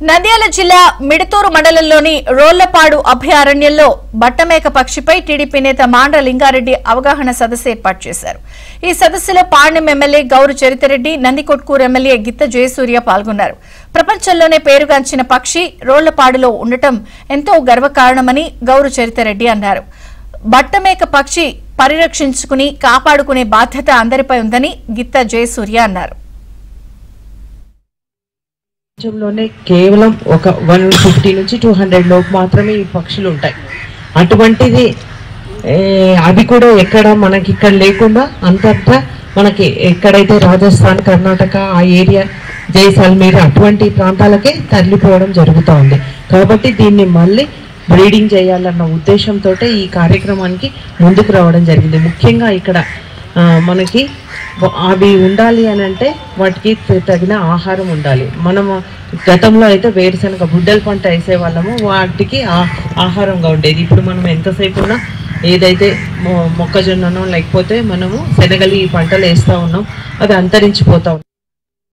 నంద్యాల జిల్లా మిడతూరు మండలంలోని రోళ్లపాడు అభయారణ్యంలో బట్టమేక పక్షిపై టీడీపీ నేత మాండ్ర లింగారెడ్డి అవగాహన సదస్సు ఏర్పాటు చేశారు. ఈ సదస్సులో పాణ్యం ఎమ్మెల్యే గౌరు చరితరెడ్డి, నందికొట్కూరు ఎమ్మెల్యే గిత్త జయసూర్య పాల్గొన్నారు. ప్రపంచంలోనే పేరుగాంచిన పక్షి రోళ్లపాడులో ఉండటం ఎంతో గర్వకారణమని గౌరు చరితరెడ్డి అన్నారు. బట్టమేక పక్షి పరిరక్షించుకుని కాపాడుకునే బాధ్యత అందరిపై ఉందని గిత్త జయసూర్య అన్నారు. ప్రపంచంలోనే కేవలం ఒక 150 నుంచి 200 లోపు మాత్రమే ఈ పక్షులు ఉంటాయి. అటువంటిది అది కూడా ఎక్కడ మనకి ఇక్కడ లేకుండా అంతటా మనకి ఎక్కడైతే రాజస్థాన్, కర్ణాటక ఆ ఏరియా, జైసల్మీర్ అటువంటి ప్రాంతాలకే తరలిపోవడం జరుగుతూ ఉంది. కాబట్టి దీన్ని మళ్ళీ బ్రీడింగ్ చేయాలన్న ఉద్దేశంతో ఈ కార్యక్రమానికి ముందుకు రావడం జరిగింది. ముఖ్యంగా ఇక్కడ మనకి అవి ఉండాలి అని అంటే వాటికి తగిన ఆహారం ఉండాలి. మనము గతంలో అయితే వేరుశనగ బుడ్డల పంట వేసేవాళ్ళము, వాటికి ఆహారంగా ఉండేది. ఇప్పుడు మనం ఎంతసేపు ఉన్నా ఏదైతే మొక్కజొన్ననో లేకపోతే మనము శనగలు ఈ పంటలు వేస్తూ ఉన్నాం, అది అంతరించిపోతా ఉన్నాం.